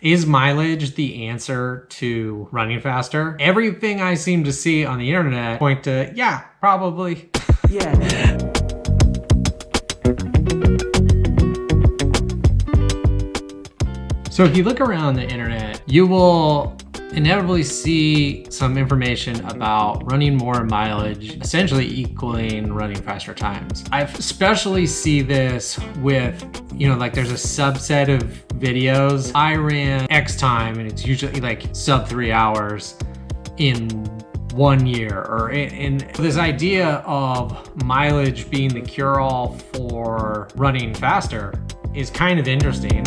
Is mileage the answer to running faster? Everything I seem to see on the internet point to, yeah, probably. Yeah. So if you look around the internet, you will inevitably see some information about running more mileage, essentially equaling running faster times. I especially see this with, like there's a subset of videos. I ran X time and it's usually like sub 3 hours in 1 year, or in this idea of mileage being the cure-all for running faster is kind of interesting.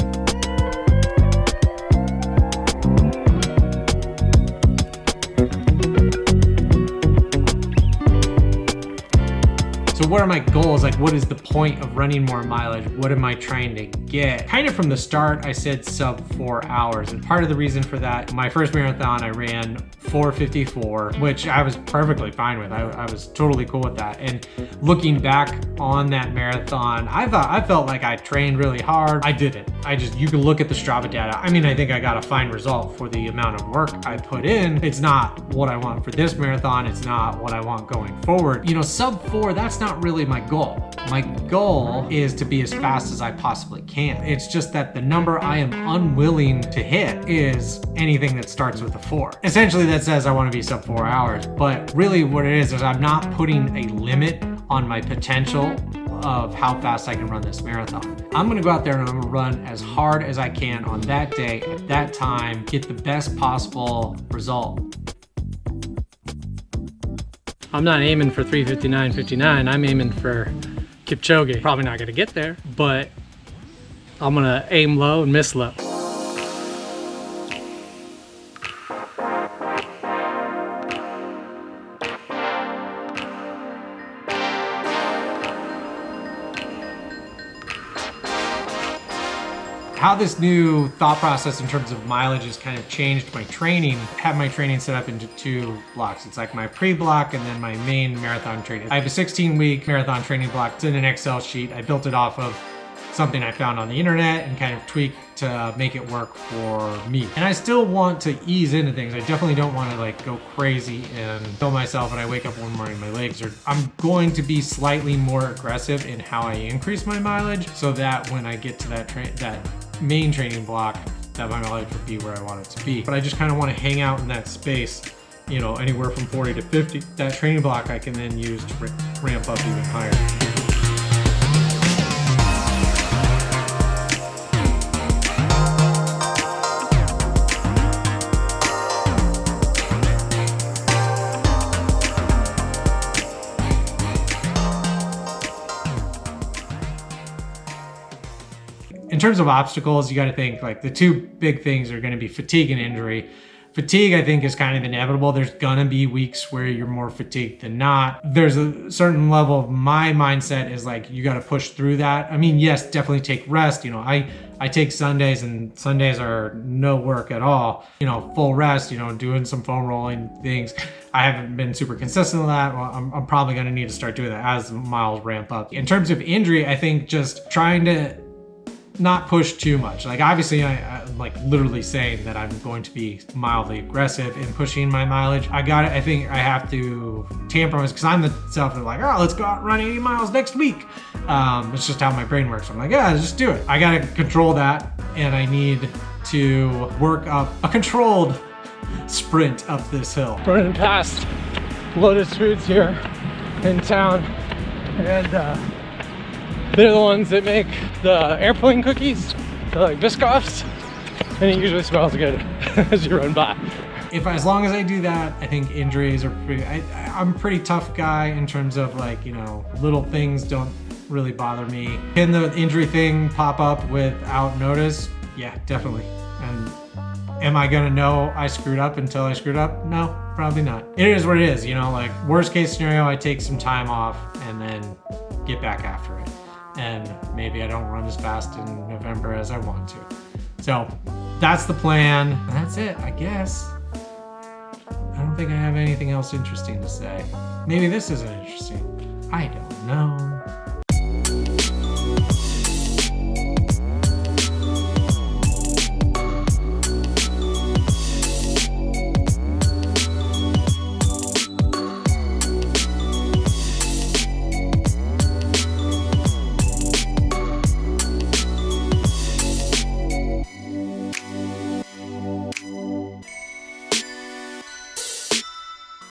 So what are my goals? Like, what is the point of running more mileage? What am I trying to get? Kind of from the start, I said sub 4 hours. And part of the reason for that, my first marathon, I ran 4:54, which I was perfectly fine with. I was totally cool with that. And looking back on that marathon, I felt like I trained really hard. I didn't. You can look at the Strava data. I mean, I think I got a fine result for the amount of work I put in. It's not what I want for this marathon. It's not what I want going forward. Sub 4, that's not really my goal. My goal is to be as fast as I possibly can. It's just that the number I am unwilling to hit is anything that starts with a 4. Essentially, that says I want to be sub 4 hours, but really what it is I'm not putting a limit on my potential of how fast I can run this marathon. I'm gonna go out there and I'm gonna run as hard as I can on that day, at that time, get the best possible result. I'm not aiming for 3:59.59, I'm aiming for Kipchoge. Probably not gonna get there, but I'm gonna aim low and miss low. How this new thought process in terms of mileage has kind of changed my training. I have my training set up into 2 blocks. It's like my pre-block and then my main marathon training. I have a 16-week marathon training block. It's in an Excel sheet. I built it off of something I found on the internet and kind of tweaked to make it work for me. And I still want to ease into things. I definitely don't want to like go crazy and kill myself when I wake up one morning, my legs are, I'm going to be slightly more aggressive in how I increase my mileage so that when I get to that main training block, that my mileage would be where I want it to be. But I just kind of want to hang out in that space, anywhere from 40 to 50. That training block I can then use to ramp up even higher. In terms of obstacles, you got to think like the 2 big things are going to be fatigue and injury. Fatigue, I think, is kind of inevitable. There's gonna be weeks where you're more fatigued than not. There's a certain level of my mindset is like, you got to push through that. I mean, yes, definitely take rest. I take Sundays, and Sundays are no work at all. Full rest, doing some foam rolling things. I haven't been super consistent with that. Well, I'm probably gonna need to start doing that as miles ramp up. In terms of injury, I think just trying to not push too much. Like obviously I'm like literally saying that I'm going to be mildly aggressive in pushing my mileage. I think I have to tamper because I'm the self that's like, oh, let's go out and run 80 miles next week. It's just how my brain works. I'm like, yeah, just do it. I gotta control that, and I need to work up a controlled sprint up this hill. Running past Lotus Foods here in town, and they're the ones that make the airplane cookies. They're like Biscoffs, and it usually smells good as you run by. As long as I do that, I think injuries are pretty, I'm a pretty tough guy in terms of like, little things don't really bother me. Can the injury thing pop up without notice? Yeah, definitely. And am I gonna know I screwed up until I screwed up? No, probably not. It is what it is, like worst case scenario, I take some time off and then get back after it. And maybe I don't run as fast in November as I want to. So that's the plan. That's it, I guess. I don't think I have anything else interesting to say. Maybe this isn't interesting. I don't know.